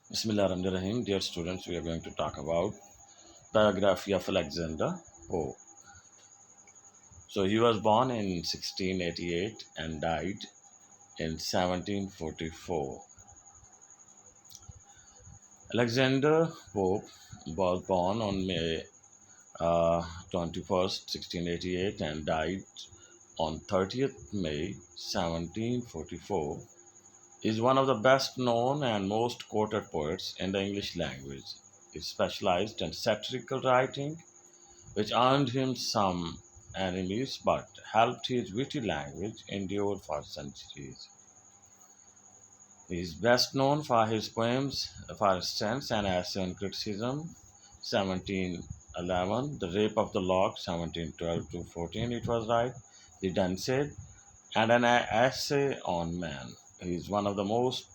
Bismillahirrahmanirrahim. Dear students, we are going to talk about biography of Alexander Pope. So he was born in 1688 and died in 1744. Alexander Pope was born on May 21st, 1688 and died on 30th May 1744. Is one of the best known and most quoted poets in the English language. He specialized in satirical writing which earned him some enemies but helped his witty language endure for centuries. He is best known for his poems, for instance, An Essay on Criticism, 1711, The Rape of the Lock, 1712 to 14, it was right, The Dunciad, and An Essay on Man. He is one of the most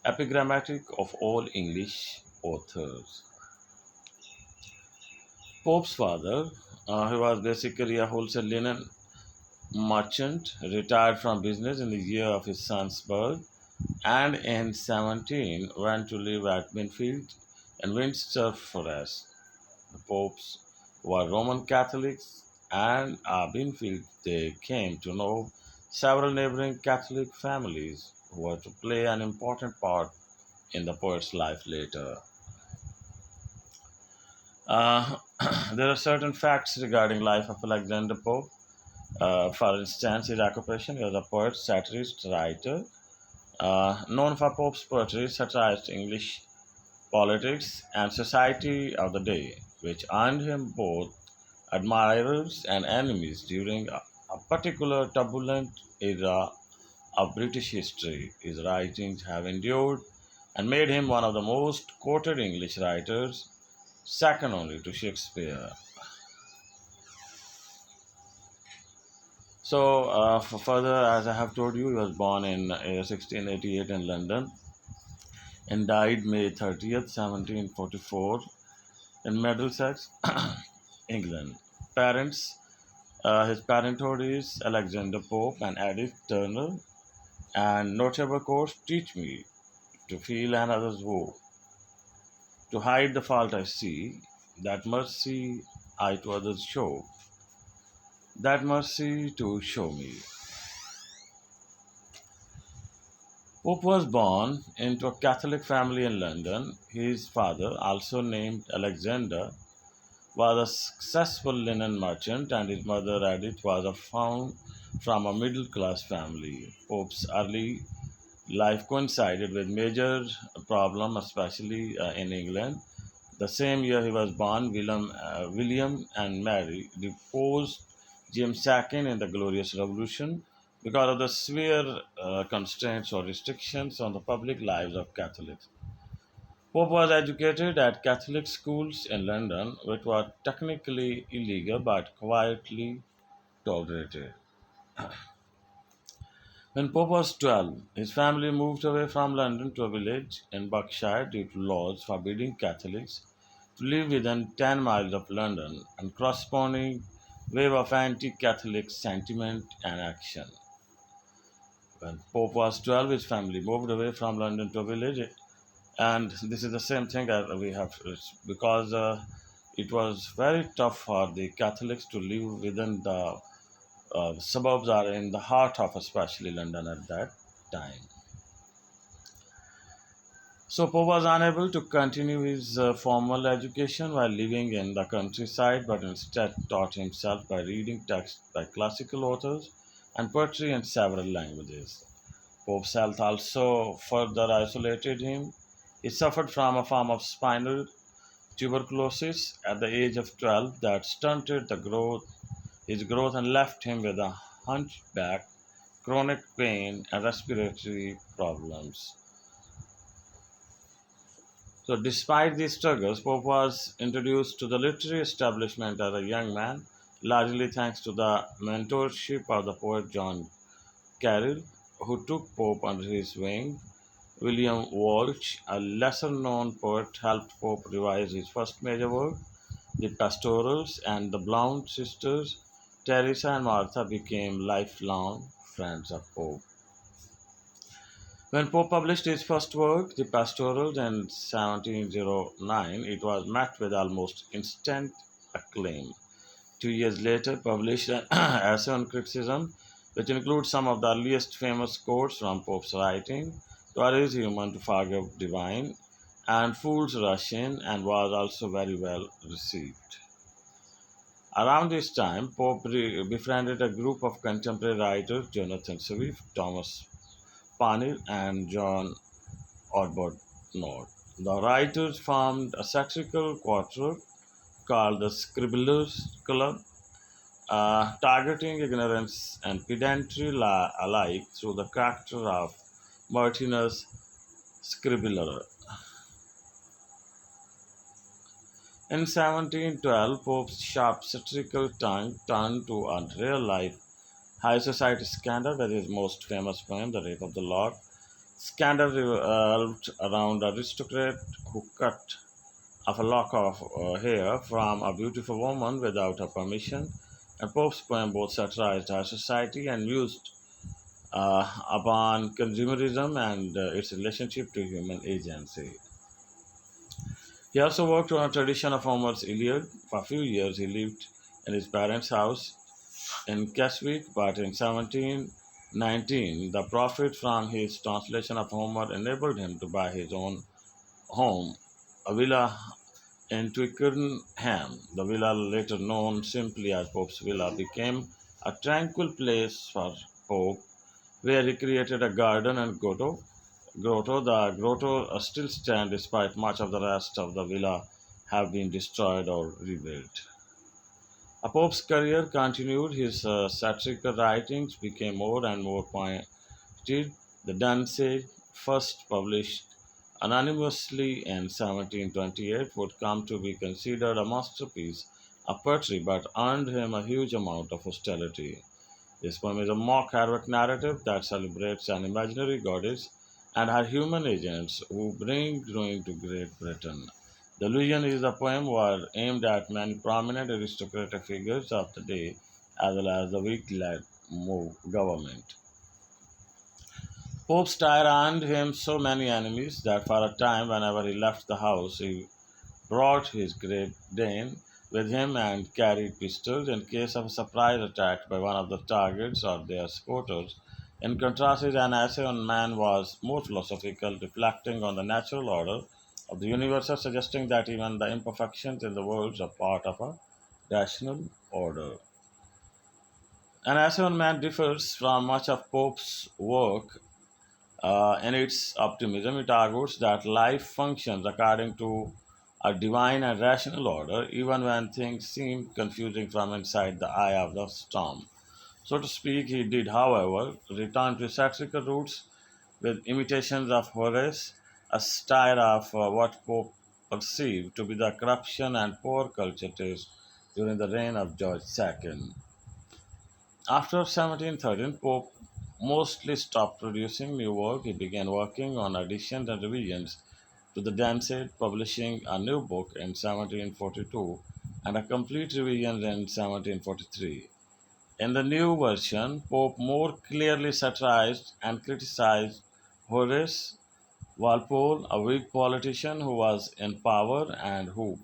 epigrammatic of all English authors. Pope's father, who was basically a wholesale linen merchant, retired from business in the year of his son's birth, and in 17 went to live at Binfield in Windsor Forest. The popes were Roman Catholics, and at Binfield they came to know several neighboring Catholic families who were to play an important part in the poet's life later. Uh, there are certain facts regarding life of Alexander Pope. For instance, his occupation, he was a poet, satirist, writer, known for Pope's poetry, satirized English politics and society of the day, which earned him both admirers and enemies during a particular turbulent era of British history. His writings have endured and made him one of the most quoted English writers, second only to Shakespeare. So, for further, as I have told you, he was born in 1688 in London and died May 30th, 1744, in Middlesex, England. Parents, his parenthood is Alexander Pope and Edith Turner, and notable quotes teach me to feel another's woe, to hide the fault I see, that mercy I to others show, that mercy to show me. Pope was born into a Catholic family in London. His father, also named Alexander, was a successful linen merchant, and his mother, Edith, was a found from a middle class family. Pope's early life coincided with major problem, especially in England. The same year he was born, William and Mary deposed James II in the Glorious Revolution because of the severe constraints or restrictions on the public lives of Catholics. Pope was educated at Catholic schools in London, which were technically illegal but quietly tolerated. When Pope was 12, his family moved away from London to a village in Berkshire due to laws forbidding Catholics to live within 10 miles of London and corresponding wave of anti Catholic sentiment and action. When Pope was 12, his family moved away from London to a village, and this is the same thing that we have because it was very tough for the Catholics to live within the suburbs are in the heart of especially London at that time. So Pope was unable to continue his formal education while living in the countryside, but instead taught himself by reading texts by classical authors and poetry in several languages. Pope's health also further isolated him. He suffered from a form of spinal tuberculosis at the age of 12 that stunted his growth and left him with a hunchback, chronic pain, and respiratory problems. So, despite these struggles, Pope was introduced to the literary establishment as a young man, largely thanks to the mentorship of the poet John Carroll, who took Pope under his wing. William Walsh, a lesser known poet, helped Pope revise his first major work, The Pastorals, and the Blount sisters, Teresa and Martha, became lifelong friends of Pope. When Pope published his first work, The Pastorals, in 1709, it was met with almost instant acclaim. 2 years later, published an essay on criticism, which includes some of the earliest famous quotes from Pope's writing. "God is human to forgive divine," and "Fools rush in," and was also very well received. Around this time, Pope befriended a group of contemporary writers: Jonathan Swift, Thomas Paine, and John Arbuthnot. The writers formed a satirical quartet called the Scribblers Club, targeting ignorance and pedantry alike through the character of Martinus Scribbler. In 1712, Pope's sharp satirical tongue turned to a real life high society scandal with his most famous poem, The Rape of the Lock. Scandal revolved around an aristocrat who cut off a lock of hair from a beautiful woman without her permission, and Pope's poem both satirized high society and mused upon consumerism and its relationship to human agency. He also worked on a tradition of Homer's Iliad. For a few years, he lived in his parents' house in Keswick, but in 1719, the profit from his translation of Homer enabled him to buy his own home, a villa in Twickenham. The villa, later known simply as Pope's Villa, became a tranquil place for Pope, where he created a garden and grotto. The grotto still stands despite much of the rest of the villa have been destroyed or rebuilt. A Pope's career continued. His satirical writings became more and more pointed. The Danzig, first published anonymously in 1728, would come to be considered a masterpiece of poetry but earned him a huge amount of hostility. This poem is a mock heroic narrative that celebrates an imaginary goddess and her human agents who bring ruin to Great Britain. The allusion is the poem was aimed at many prominent aristocratic figures of the day as well as the weak-led government. Pope's style earned him so many enemies that for a time, whenever he left the house, he brought his Great Dane with him and carried pistols in case of a surprise attack by one of the targets or their escorters. In contrast, his an essay on man was more philosophical, reflecting on the natural order of the universe, suggesting that even the imperfections in the world are part of a rational order. An essay on man differs from much of Pope's work in its optimism. It argues that life functions according to a divine and rational order, even when things seem confusing from inside the eye of the storm. So to speak, he did, however, return to satirical roots with imitations of Horace, a style of what Pope perceived to be the corruption and poor culture taste during the reign of George II. After 1713, Pope mostly stopped producing new work. He began working on additions and revisions to the Danzig, publishing a new book in 1742 and a complete revision in 1743. In the new version, Pope more clearly satirized and criticized Horace Walpole, a Whig politician who was in power and who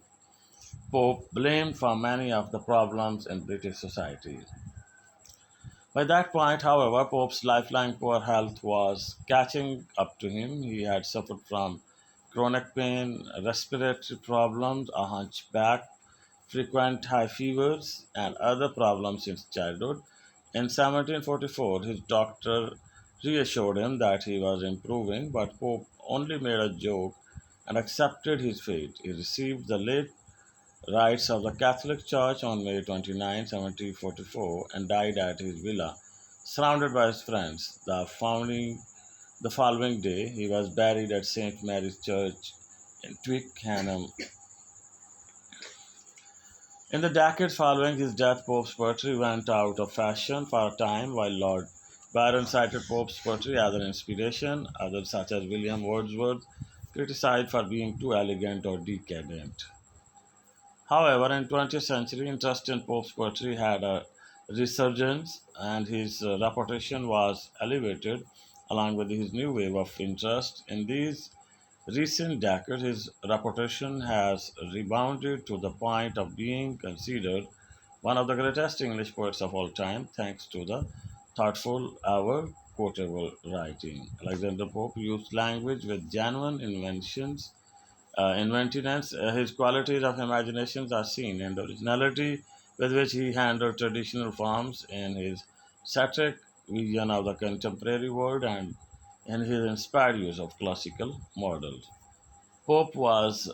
Pope blamed for many of the problems in British society. By that point, however, Pope's lifelong poor health was catching up to him. He had suffered from chronic pain, respiratory problems, a hunchback, frequent high fevers, and other problems since childhood. In 1744, his doctor reassured him that he was improving, but Pope only made a joke and accepted his fate. He received the late rites of the Catholic Church on May 29, 1744, and died at his villa, surrounded by his friends. The following day, he was buried at St. Mary's Church in Twickenham. In the decades following his death, Pope's poetry went out of fashion for a time, while Lord Byron cited Pope's poetry as an inspiration. Others, such as William Wordsworth, criticized for being too elegant or decadent. However, in 20th century, interest in Pope's poetry had a resurgence and his reputation was elevated along with his new wave of interest. In these recent decades, his reputation has rebounded to the point of being considered one of the greatest English poets of all time, thanks to the thoughtful, ever quotable writing. Alexander Pope used language with genuine inventiveness. His qualities of imaginations are seen in the originality with which he handled traditional forms, in his satiric vision of the contemporary world, and in his inspired use of classical models. Pope was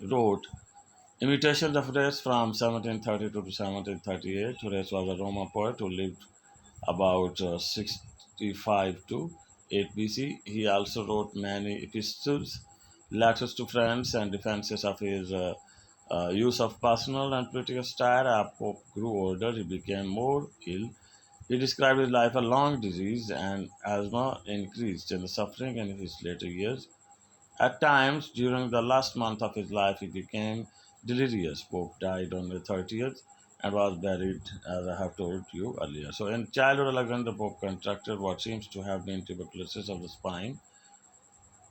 wrote Imitations of Horace from 1732 to 1738. Horace was a Roman poet who lived about 65 to 8 BC. He also wrote many epistles, letters to friends, and defenses of his use of personal and political style. As Pope grew older, he became more ill. He described his life a long disease, and asthma increased in the suffering in his later years. At times, during the last month of his life, he became delirious. Pope died on the 30th and was buried, as I have told you earlier. So, in childhood, Alexander Pope contracted what seems to have been tuberculosis of the spine,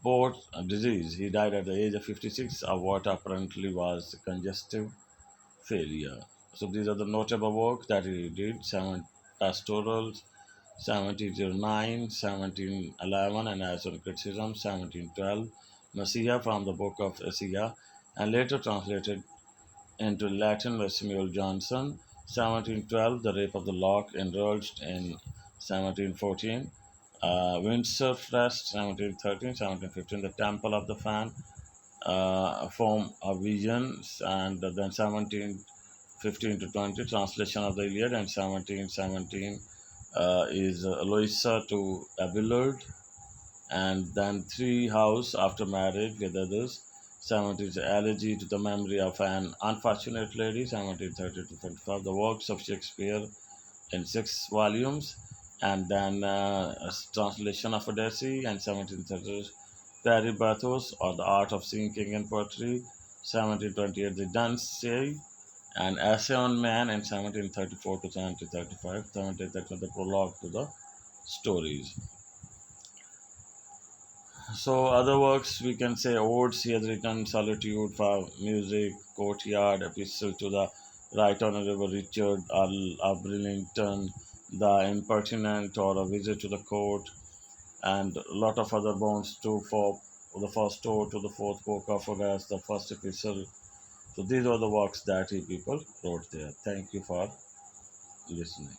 Port disease. He died at the age of 56 of what apparently was congestive failure. So, these are the notable works that he did: seven pastorals, 1709, 1711, and as on criticism, 1712, Messiah from the book of Isaiah, and later translated into Latin by Samuel Johnson, 1712, The Rape of the Lock, indulged in 1714, Windsor Fest, 1713, 1715, The Temple of the Fan, Form of Visions, and then 1715 to 20, Translation of the Iliad, and 1717 is Aloysia to Abelard, and then Three House after marriage with others. 17th Elegy to the memory of an unfortunate lady, 1730 to 45. The works of Shakespeare in 6 volumes, and then a translation of Odyssey, and 1730 Perry Bathos or the Art of Singing in Poetry, 1728 The Dunciad, an essay on man in 1734 to 1735, 1731 the prologue to the stories. So other works we can say odes. He has written Solitude for Music, Courtyard, Epistle to the Right Honourable Richard Arlington, The Impertinent, or A Visit to the Court, and a lot of other bones too, for the first ode to the fourth book of August, the first epistle. So these are the works that he people wrote there. Thank you for listening.